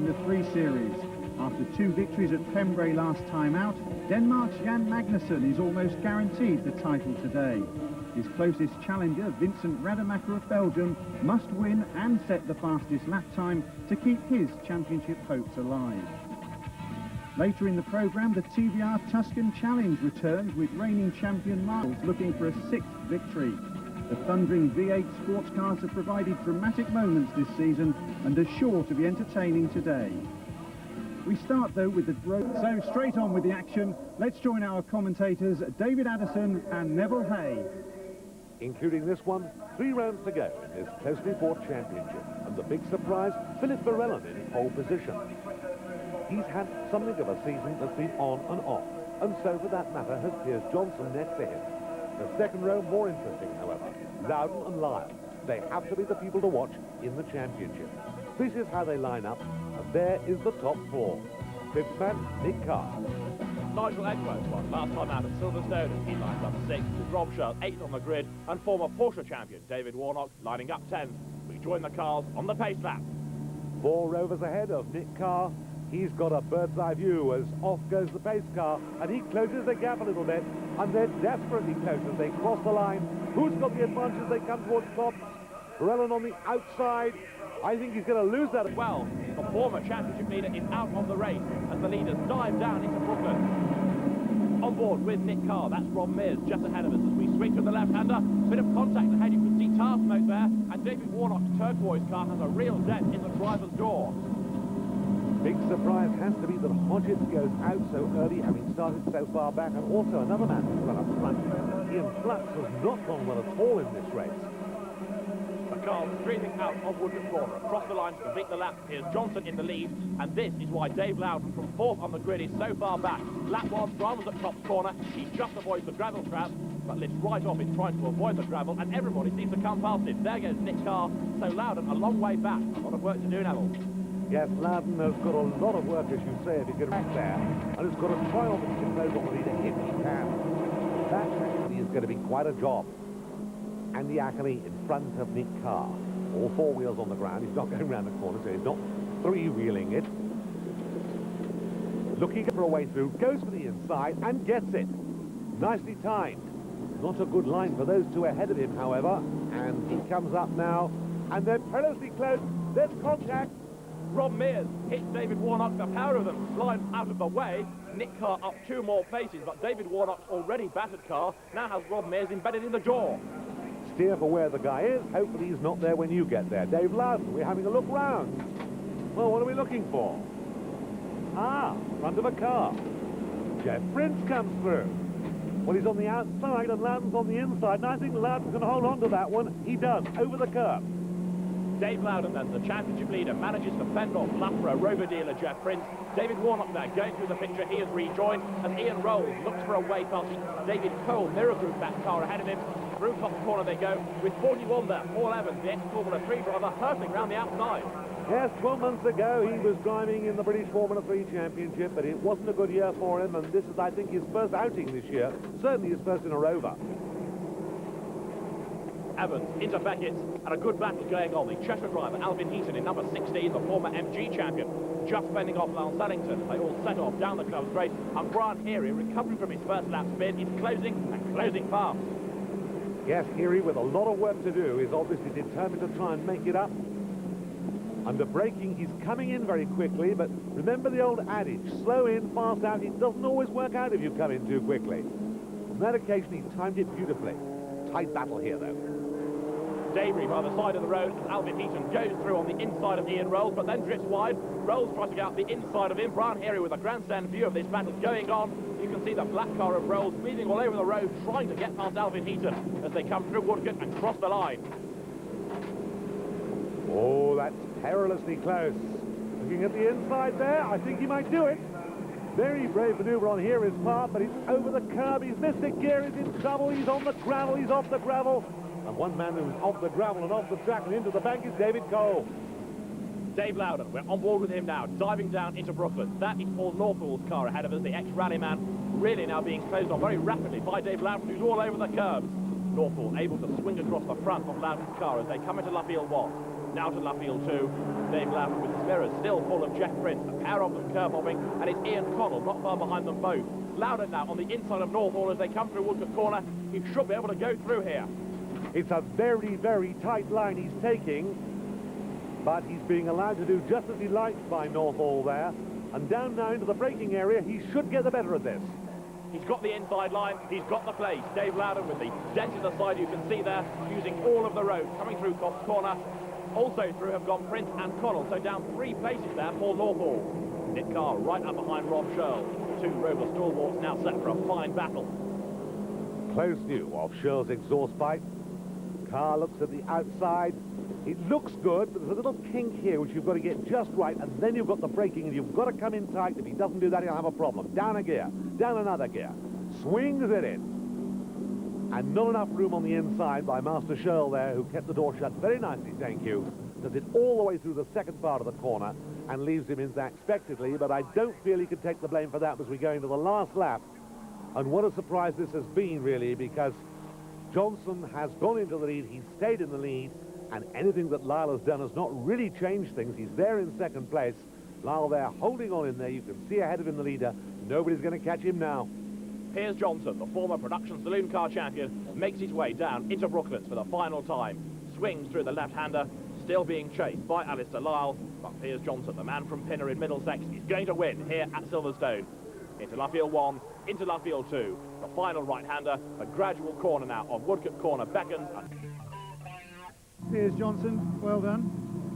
in the 3 Series. After 2 victories at Pembrey last time out, Denmark's Jan Magnussen is almost guaranteed the title today. His closest challenger, Vincent Rademacher of Belgium, must win and set the fastest lap time to keep his championship hopes alive. Later in the programme, the TVR Tuscan Challenge returns with reigning champion Miles looking for a 6th victory. The thundering V8 sports cars have provided dramatic moments this season and are sure to be entertaining today. We start though with the road. So straight on with the action, let's join our commentators David Addison and Neville Hay. Including this one, 3 rounds to go in this closely fought championship. And the big surprise, Philip Verellen in pole position. He's had something of a season that's been on and off. And so, for that matter, has Piers Johnson next to him. The second row more interesting, however. Loudon and Lyle. They have to be the people to watch in the championship. This is how they line up, and there is the top 4. 5th man, Nick Carr. Nigel Edgeworth won last time out at Silverstone, and he lines up 6th, with Rob Sherl 8th on the grid, and former Porsche champion David Warnock lining up 10th. We join the cars on the pace lap. 4 Rovers ahead of Nick Carr. He's got a bird's eye view as off goes the pace car, and he closes the gap a little bit, and they're desperately close as they cross the line. Who's got the advantage as they come towards top? Verellen on the outside. I think he's going to lose that as well. The former championship leader is out of the race as the leaders dive down into Brooklyn. On board with Nick Carr, that's Rob Mears just ahead of us as we swing to the left-hander. Bit of contact ahead, you can see tar smoke there, and David Warnock's turquoise car has a real dent in the driver's door. Big surprise has to be that Hodgetts goes out so early, having started so far back, and also another man who's run up front. Ian Flats has not gone well at all in this race. The cars streaming out of Woodford Corner. Across the line to complete the lap. Here's Johnson in the lead, and this is why Dave Loudon from 4th on the grid is so far back. Lap 1, drivers at top corner. He just avoids the gravel trap, but lifts right off in trying to avoid the gravel, and everybody seems to come past him. There goes Nick Carr, so Loudon a long way back. A lot of work to do, Neville. Yes, Loudon has got a lot of work, as you say, if he can back there, and has got to try on to close on the leader if he can. That actually is going to be quite a job. Andy Ackley in front of Nick Carr. All 4 wheels on the ground. He's not going around the corner, so he's not 3-wheeling it. Looking for a way through, goes for the inside and gets it. Nicely timed. Not a good line for those 2 ahead of him, however. And he comes up now, and they're perilously close. There's contact. Rob Mears hits David Warnock. The power of them slides out of the way. Nick Carr up 2 more places, but David Warnock's already battered car now has Rob Mears embedded in the jaw. Steer for where the guy is. Hopefully he's not there when you get there. Dave Loudon, we're having a look round. Well, what are we looking for? Ah, front of a car. Jeff Prince comes through. Well, he's on the outside and Loudon's on the inside, and I think Loudon can hold on to that one. He does, over the curb. Dave Loudon, then, the championship leader, manages to fend off Loughborough Rover dealer Jeff Prince. David Warnock there, going through the picture. He has rejoined, and Ian Rolls looks for a way past David Cole, mirror group that car ahead of him. Through top corner they go, with 41 there. Paul Evans, the ex-Formula 3 driver, hurtling round the outside. Yes, 12 months ago he was driving in the British Formula 3 Championship, but it wasn't a good year for him, and this is, I think, his first outing this year. Certainly his first in a Rover. Evans into Beckett, and a good battle going on. The Cheshire driver, Alvin Heaton, in number 16, the former MG champion, just fending off Lance Ellington. They all set off down the club straight, and Brian Heary, recovering from his first lap spin, is closing and closing fast. Yes, Heary, with a lot of work to do, is obviously determined to try and make it up. Under braking, he's coming in very quickly, but remember the old adage, slow in, fast out. It doesn't always work out if you come in too quickly. On that occasion, he timed it beautifully. Tight battle here, though. Debris by the side of the road as Alvin Heaton goes through on the inside of Ian Rolls, but then drifts wide. Rolls tries to get out the inside of him. Brian Heary with a grandstand view of this battle going on. You can see the black car of Rolls weaving all over the road, trying to get past Alvin Heaton as they come through Woodcote and cross the line. Oh, that's perilously close. Looking at the inside there, I think he might do it. Very brave manoeuvre on Heary's part, but it's over the curb. He's missed it. Gear is in trouble. He's on the gravel. He's off the gravel. And one man who's off the gravel and off the track and into the bank is David Cole. Dave Loudon, we're on board with him now, diving down into Brooklyn. That is Paul Northall's car ahead of us, the ex-rally man, really now being closed on very rapidly by Dave Loudon, who's all over the curbs. Northall able to swing across the front of Loudon's car as they come into Luffield 1. Now to Luffield 2. Dave Loudon with mirrors still full of Jeff Prince. A pair of them curve-hopping, and it's Ian Connell not far behind them both. Loudon now on the inside of Northall as they come through Woodcote Corner. He should be able to go through here. It's a very, very tight line he's taking, but he's being allowed to do just as he likes by Northall there. And down now into the braking area, he should get the better of this. He's got the inside line, he's got the place. Dave Loudon with the dent in the side you can see there, using all of the road, coming through Cops Corner. Also through have gone Prince and Connell, so down 3 places there for Northall. Nick Carr right up behind Rob Sherl. The 2 Rover stalwarts now set for a fine battle. Close view of Sherl's exhaust pipe. Carr looks at the outside. It looks good, but there's a little kink here which you've got to get just right, and then you've got the braking, and you've got to come in tight. If he doesn't do that, he'll have a problem. Down a gear, down another gear, swings it in. And not enough room on the inside by Master Sherl there, who kept the door shut very nicely, thank you. Does it all the way through the second part of the corner and leaves him unexpectedly, but I don't feel he can take the blame for that as we go into the last lap. And what a surprise this has been, really, because Johnson has gone into the lead, he's stayed in the lead, and anything that Lyle has done has not really changed things. He's there in second place. Lyle there holding on in there. You can see ahead of him the leader. Nobody's going to catch him now. Piers Johnson, the former production saloon car champion, makes his way down into Brooklands for the final time. Swings through the left-hander, still being chased by Alistair Lyle. But Piers Johnson, the man from Pinner in Middlesex, is going to win here at Silverstone. Into Luffield 1, into Luffield 2. The final right-hander, a gradual corner now on Woodcote Corner beckons. Piers Johnson, well done.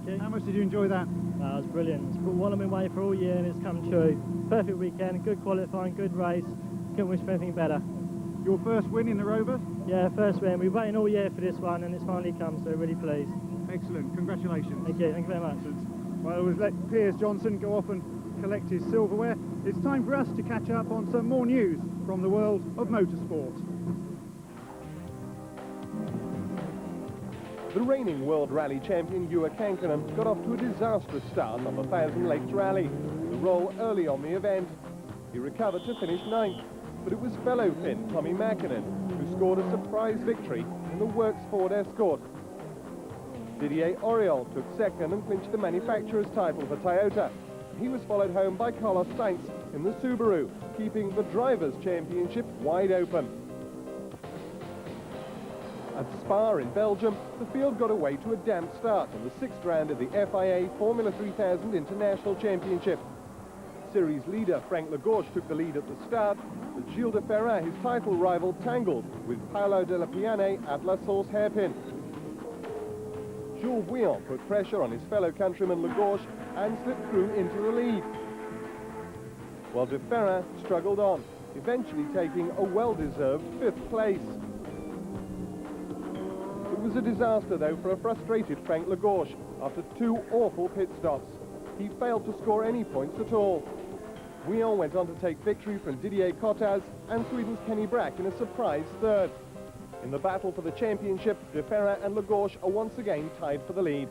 Okay. How much did you enjoy that? That was brilliant. It's what I've been waiting for all year and it's come true. Perfect weekend, good qualifying, good race. Couldn't wish for anything better. Your first win in the Rover? Yeah, first win. We've been waiting all year for this one and it's finally come, so really pleased. Excellent, congratulations. Thank you very much. Well, we've let Piers Johnson go off and collect his silverware. It's time for us to catch up on some more news from the world of motorsport. The reigning World Rally champion Ewa Kankkunen got off to a disastrous start on the Thousand Lakes Rally. The roll early on the event. He recovered to finish 9th, but it was fellow Finn Tommy Mäkinen who scored a surprise victory in the Works Ford Escort. Didier Auriol took 2nd and clinched the manufacturer's title for Toyota. He was followed home by Carlos Sainz in the Subaru, keeping the Drivers' Championship wide open. At Spa in Belgium, the field got away to a damp start in the 6th round of the FIA Formula 3000 International Championship. Series leader Frank Lagorce took the lead at the start, but Gilles de Ferran, his title rival, tangled with Paolo Della Piane at La Source hairpin. Jules Bouillon put pressure on his fellow countryman Lagorce and slipped through into the lead, while de Ferran struggled on, eventually taking a well-deserved 5th place. It was a disaster, though, for a frustrated Frank Lagorce after 2 awful pit stops. He failed to score any points at all. Bouillon went on to take victory from Didier Cottaz and Sweden's Kenny Brack in a surprise 3rd. In the battle for the championship, de Ferran and Lagorce are once again tied for the lead.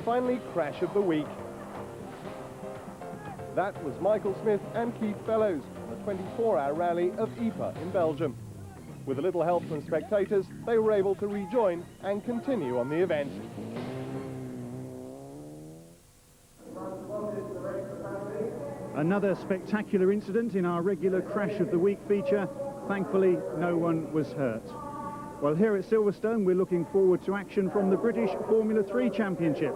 Finally, crash of the week. That was Michael Smith and Keith Fellows on the 24-hour rally of Ypres in Belgium. With a little help from spectators, they were able to rejoin and continue on the event. Another spectacular incident in our regular Crash of the Week feature. Thankfully, no one was hurt. Well, here at Silverstone, we're looking forward to action from the British Formula 3 Championship.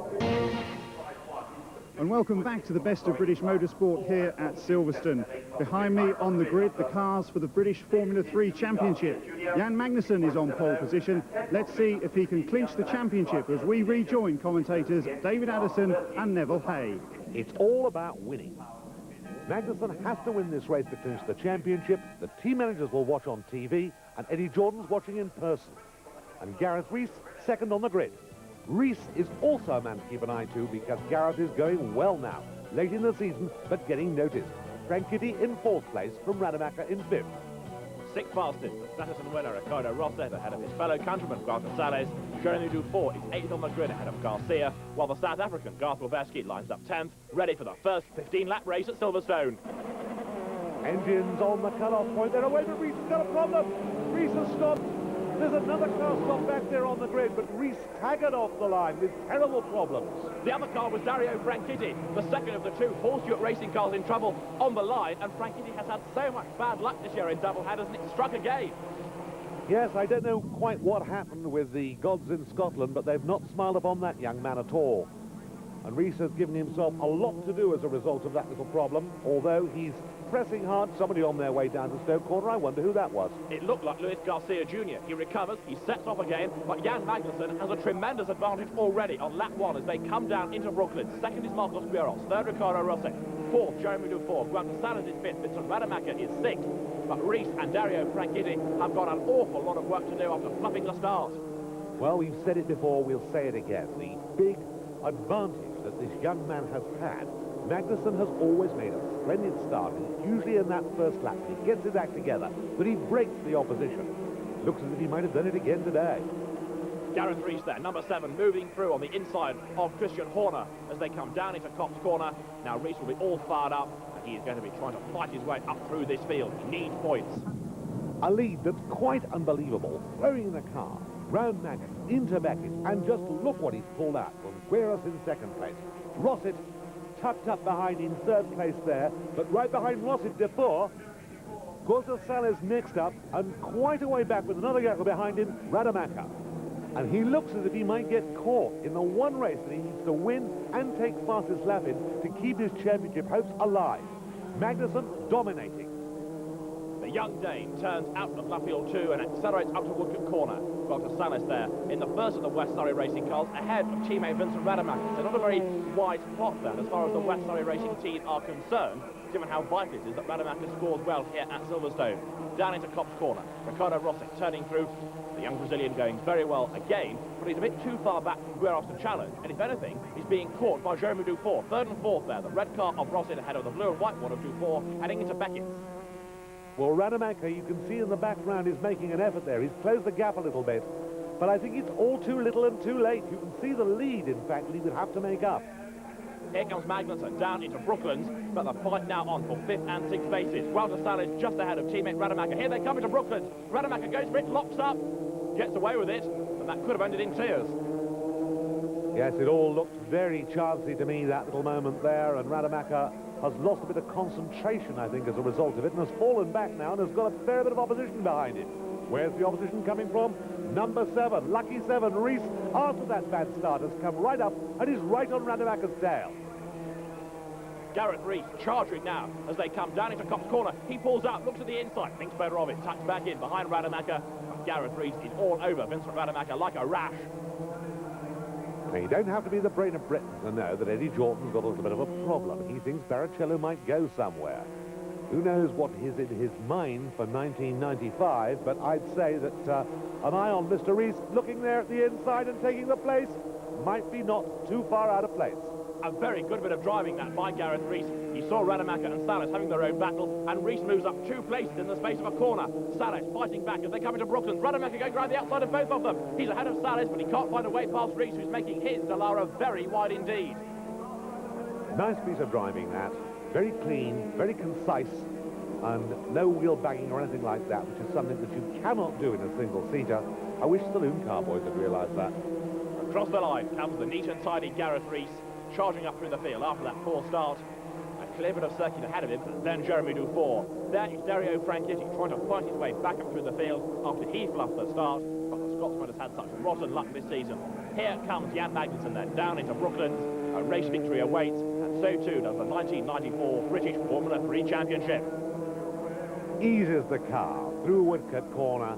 And welcome back to the best of British motorsport here at Silverstone. Behind me on the grid, the cars for the British Formula 3 Championship. Jan Magnussen is on pole position. Let's see if he can clinch the championship as we rejoin commentators David Addison and Neville Hay. It's all about winning. Magnussen has to win this race to clinch the championship. The team managers will watch on TV, and Eddie Jordan's watching in person. And Gareth Rees, 2nd on the grid. Rees is also a man to keep an eye to because Gareth is going well now, late in the season, but getting noticed. Frank Kitty in 4th place from Rademacher in 5th. 6th fastest, the Satterton winner, Ricardo Rosset, ahead of his fellow countryman, Grant Gonzalez. Jeremy Dufour is 8th on the grid ahead of Garcia, while the South African, Garth Wilbeski, lines up 10th, ready for the first 15-lap race at Silverstone. Engines on the cut-off point. They're away, but Rees has got a problem. Rees has stopped. There's another car stopped back there on the grid, but Reese staggered off the line with terrible problems. The other car was Dario Franchitti, the second of the two Motorsport racing cars in trouble on the line, and Franchitti has had so much bad luck this year in double headers, and it struck again. Yes, I don't know quite what happened with the gods in Scotland, but they've not smiled upon that young man at all. And Reese has given himself a lot to do as a result of that little problem, although he's pressing hard. Somebody on their way down to Stoke Corner. I wonder who that was. It looked like Luis Garcia Jr. He recovers, he sets off again, but Jan Magnussen has a tremendous advantage already on lap 1 as they come down into Brooklyn. Second is Marcos Quiros, third Ricardo Rossi, fourth Jeremy Dufour, Guanta Salas is fifth, Vincent Rademacher is sixth. But Reese and Dario Franchitti have got an awful lot of work to do after fluffing the start. Well, we've said it before, we'll say it again. The big advantage that this young man has had. Magnussen has always made a splendid start, and it's usually in that first lap he gets his act together, but he breaks the opposition. Looks as if he might have done it again today. Gareth Reese there, number 7, moving through on the inside of Christian Horner as they come down into Cops Corner. Now Reese will be all fired up, and he is going to be trying to fight his way up through this field. He needs points. A lead that's quite unbelievable, throwing the car round Magnus into Beckett, and just look what he's pulled out from Quiros in second place. Rosset tucked up behind in third place there, but right behind Rosset, Dufour. Guanta Salas next up, and quite a way back with another guy behind him, Rademacher. And he looks as if he might get caught in the one race that he needs to win and take fastest lap in to keep his championship hopes alive. Magnussen dominating. The young Dane turns out of lap field 2 and accelerates up to Woodcote Corner. Guanta Salas there in the first of the West Surrey racing cars, ahead of teammate Vincent Rademacher. So not a very wide plot then as far as the West Surrey racing team are concerned, given how vital it is that Rademacher scores well here at Silverstone. Down into Cops Corner, Ricardo Rossi turning through. The young Brazilian going very well again, but he's a bit too far back from Quiros to challenge, and if anything, he's being caught by Jeremy Dufour. Third and fourth there, the red car of Rossi ahead of the blue and white one of Dufour, heading into Beckett. Well, Rademacher, you can see in the background, is making an effort there. He's closed the gap a little bit, but I think it's all too little and too late. You can see the lead, in fact, that he would have to make up. Here comes Magnussen down into Brooklands, but the fight now on for 5th and 6th bases. Guanta Salas just ahead of teammate Rademacher. Here they come into Brooklands. Rademacher goes for it, locks up, gets away with it, and that could have ended in tears. Yes, it all looked very chancy to me, that little moment there, and Rademacher has lost a bit of concentration, I think, as a result of it, and has fallen back now and has got a fair bit of opposition behind him. Where's the opposition coming from? Number 7, lucky 7, Reese, after that bad start, has come right up and is right on Rademacher's tail. Gareth Reese charging now as they come down into Cops Corner. He pulls out, looks at the inside, thinks better of it, tucks back in behind Rademacher. Gareth Reese is all over Vincent Rademacher like a rash. Now, you don't have to be the brain of Britain to know that Eddie Jordan's got a little bit of a problem. He thinks Barrichello might go somewhere. Who knows what is in his mind for 1995, but I'd say that an eye on Mr. Reese looking there at the inside and taking the place might be not too far out of place. A very good bit of driving that by Gareth Reese. He saw Rademacher and Salas having their own battle, and Reese moves up 2 places in the space of a corner. Salas fighting back as they come into Brooklands. Rademacher going around the outside of both of them. He's ahead of Salas, but he can't find a way past Reese, who's making his Dallara very wide indeed. Nice piece of driving, that. Very clean, very concise, and no wheel banging or anything like that, which is something that you cannot do in a single-seater. I wish saloon car boys had realised that. Across the line comes the neat and tidy Gareth Reese, charging up through the field after that poor start. A clear bit of circuit ahead of him, then Jeremy Dufour. There is Dario Franchitti trying to fight his way back up through the field after he fluffed the start, but the Scotsman has had such rotten luck this season. Here comes Jan Magnussen then, down into Brooklands. A race victory awaits, and so too does the 1994 British Formula 3 Championship. Eases the car through Woodcote Corner.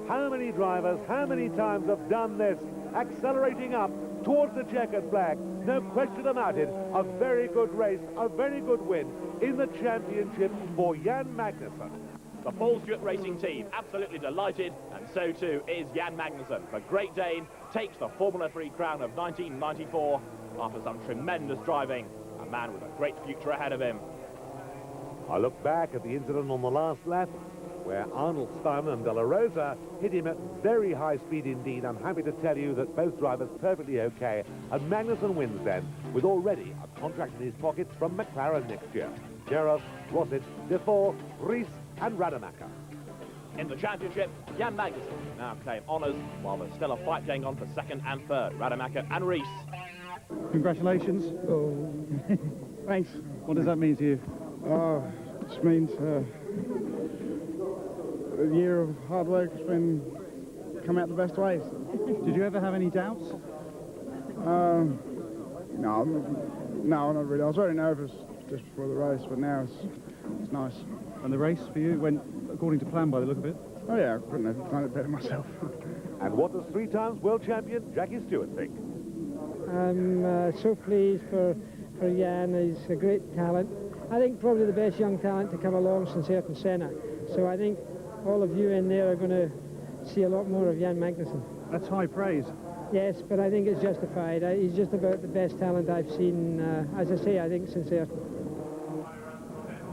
How many drivers, how many times have done this? Accelerating up towards the checkered flag. No question about it. A very good race, a very good win in the championship for Jan Magnussen. The Paul Stewart Racing team absolutely delighted, and so too is Jan Magnussen. The Great Dane takes the Formula 3 crown of 1994 after some tremendous driving. A man with a great future ahead of him. I look back at the incident on the last lap, where Arnold Stein and De La Rosa hit him at very high speed indeed. I'm happy to tell you that both drivers perfectly okay, and Magnussen wins then, with already a contract in his pockets from McLaren next year. Gerard, Rosset, Dufour, Reese and Rademacher. In the championship, Jan Magnussen now claim honours, while there's still a fight going on for second and third, Rademacher and Rees. Congratulations. Oh, thanks. What does that mean to you? It just means a year of hard work has been come out the best ways. Did you ever have any doubts? No, not really. I was very nervous just before the race, but now it's nice. And the race for you went according to plan by the look of it? Oh yeah, I couldn't have done it better myself. And what does 3 times world champion Jackie Stewart think? I'm so pleased for Jan. He's a great talent. I think probably the best young talent to come along since Ayrton Senna. So I think all of you in there are going to see a lot more of Jan Magnussen. That's high praise. Yes, but I think it's justified. He's just about the best talent I've seen, as I say, I think since Ayrton.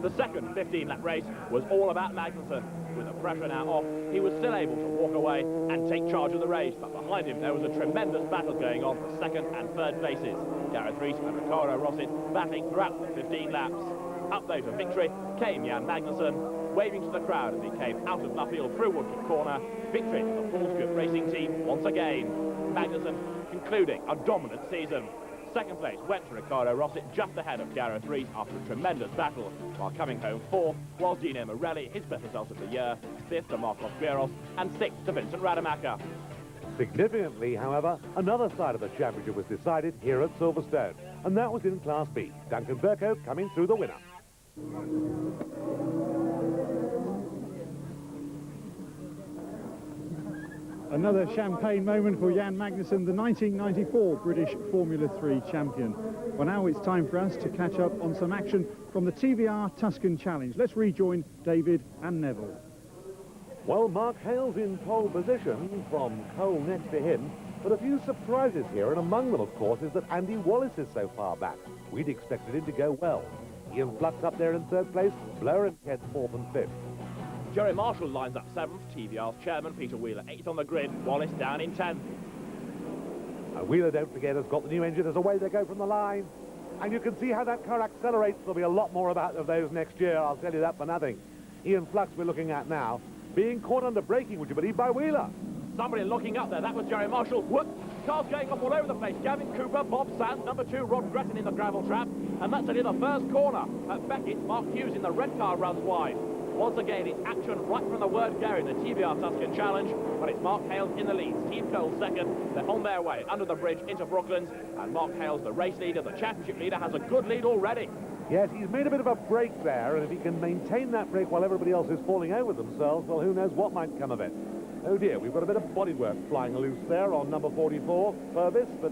The second 15-lap race was all about Magnussen. With the pressure now off, he was still able to walk away and take charge of the race, but behind him there was a tremendous battle going on for second and third places. Gareth Rees and Ricardo Rossi battling throughout the 15 laps. Up though to victory came Jan Magnussen, waving to the crowd as he came out of Nuffield through Woodcote Corner. Victory for the Paulscoop Racing Team once again. Magnussen concluding a dominant season. Second place went to Ricardo Rossi, just ahead of Gareth Rees after a tremendous battle, while coming home fourth was Dino Morelli, his best result of the year, fifth to Marcos Gueros, and sixth to Vincent Rademacher. Significantly, however, another side of the championship was decided here at Silverstone, and that was in Class B. Duncan Burko coming through the winner. Another champagne moment for Jan Magnussen, the 1994 British Formula 3 champion. Well, now it's time for us to catch up on some action from the TVR Tuscan Challenge. Let's rejoin David and Neville. Well, Mark Hale's in pole position from Cole next to him, but a few surprises here, and among them, of course, is that Andy Wallace is so far back. We'd expected him to go well. Ian Flux up there in third place, Blower and Kent fourth and fifth. Jerry Marshall lines up 7th, TVR's chairman Peter Wheeler 8th on the grid, Wallace down in 10th. Wheeler, don't forget, has got the new engine as away they go from the line. And you can see how that car accelerates. There'll be a lot more about of those next year, I'll tell you that for nothing. Ian Flux we're looking at now, being caught under braking, would you believe, by Wheeler. Somebody looking up there, that was Jerry Marshall. Whoop! Cars going off all over the place. Gavin Cooper, Bob Sands, number 2, Rod Gretton in the gravel trap. And that's only the first corner. At Beckett, Mark Hughes in the red car runs wide. Once again, it's action right from the word go in the TVR Tuscan Challenge, but it's Mark Hales in the lead. Steve Cole second. They're on their way under the bridge into Brooklands, and Mark Hales, the race leader, the championship leader, has a good lead already. Yes, he's made a bit of a break there, and if he can maintain that break while everybody else is falling over themselves, well, who knows what might come of it. Oh dear, we've got a bit of bodywork flying loose there on number 44, Purvis, but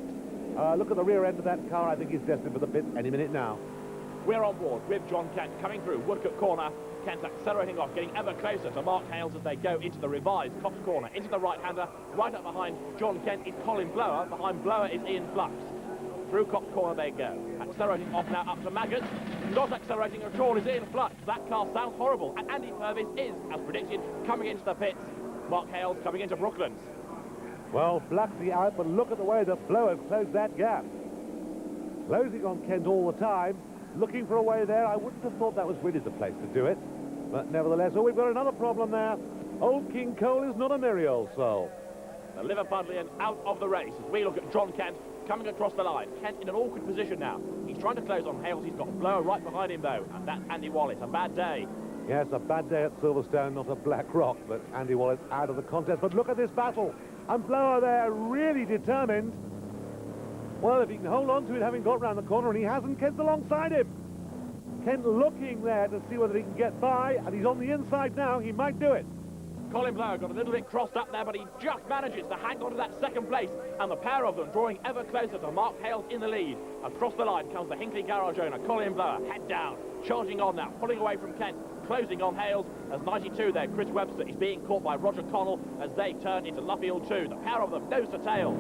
look at the rear end of that car. I think he's destined for the pits any minute now. We're on board with John Kent coming through Woodcote Corner. Kent accelerating off, getting ever closer to Mark Hales as they go into the revised Cops Corner, into the right-hander. Right up behind John Kent is Colin Blower. Behind Blower is Ian Flux. Through Cops Corner they go. Accelerating off now up to Maggot. Not accelerating at all is Ian Flux. That car sounds horrible. And Andy Purvis is, as predicted, coming into the pits. Mark Hales coming into Brooklands. Well, Fluxy out, but look at the way that Blower's closed that gap. Closing on Kent all the time. Looking for a way there. I wouldn't have thought that was really the place to do it. But nevertheless, oh, we've got another problem there. Old King Cole is not a merry old soul. The Liverpudlian out of the race as we look at John Kent coming across the line. Kent in an awkward position now. He's trying to close on Hales. He's got Blower right behind him, though. And that's Andy Wallace. A bad day. Yes, a bad day at Silverstone, not a Black Rock, but Andy Wallace out of the contest. But look at this battle. And Blower there, really determined. Well, if he can hold on to it, having got round the corner, and he hasn't, Kent's alongside him. Kent looking there to see whether he can get by, and he's on the inside now. He might do it. Colin Blower got a little bit crossed up there, but he just manages to hang on to that second place, and the pair of them drawing ever closer to Mark Hales in the lead. Across the line comes the Hinckley Garage owner, Colin Blower, head down, charging on now, pulling away from Kent, closing on Hales as 92 there. Chris Webster is being caught by Roger Connell as they turn into Luffield 2. The pair of them nose to tail.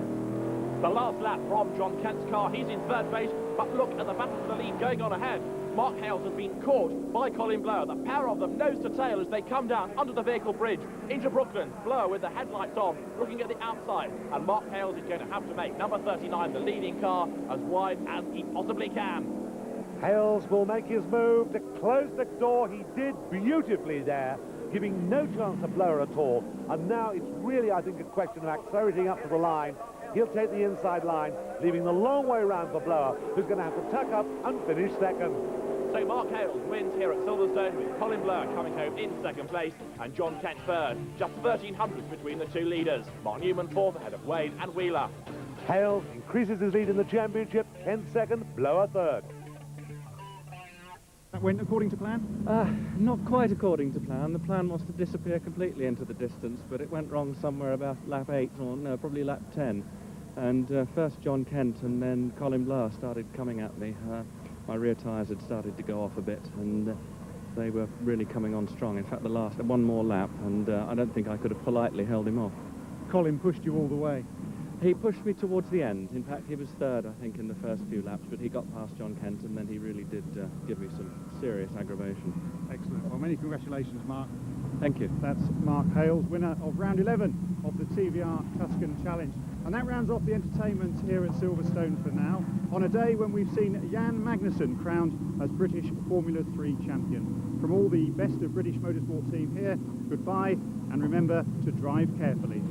The last lap from John Kent's car, he's in third place, but look at the battle for the lead going on ahead. Mark Hales has been caught by Colin Blower. The pair of them nose to tail as they come down under the vehicle bridge into Brooklands. Blower with the headlights on, looking at the outside, and Mark Hales is going to have to make number 39, the leading car, as wide as he possibly can. Hales will make his move to close the door. He did beautifully there. giving no chance to Blower at all. And now it's really, I think, a question of accelerating up to the line. He'll take the inside line, leaving the long way round for Blower, who's going to have to tuck up and finish second. So Mark Hales wins here at Silverstone, with Colin Blower coming home in second place and John Kent third. Just 1,300 between the two leaders. Mark Newman fourth ahead of Wade and Wheeler. Hales increases his lead in the championship, Kent second, Blower third. That went according to plan? Not quite according to plan. The plan was to disappear completely into the distance, but it went wrong somewhere about lap 8, or no, probably lap 10. And first John Kent and then Colin Blower started coming at me. My rear tyres had started to go off a bit, and they were really coming on strong. In fact, the last one more lap, and I don't think I could have politely held him off. Colin pushed you all the way. He pushed me towards the end. In fact, he was third, I think, in the first few laps, but he got past John Kent, and then he really did give me some serious aggravation. Excellent. Well, many congratulations, Mark. Thank you. That's Mark Hales, winner of round 11 of the TVR Tuscan Challenge. And that rounds off the entertainment here at Silverstone for now, on a day when we've seen Jan Magnussen crowned as British Formula 3 champion. From all the best of British Motorsport team here, goodbye, and remember to drive carefully.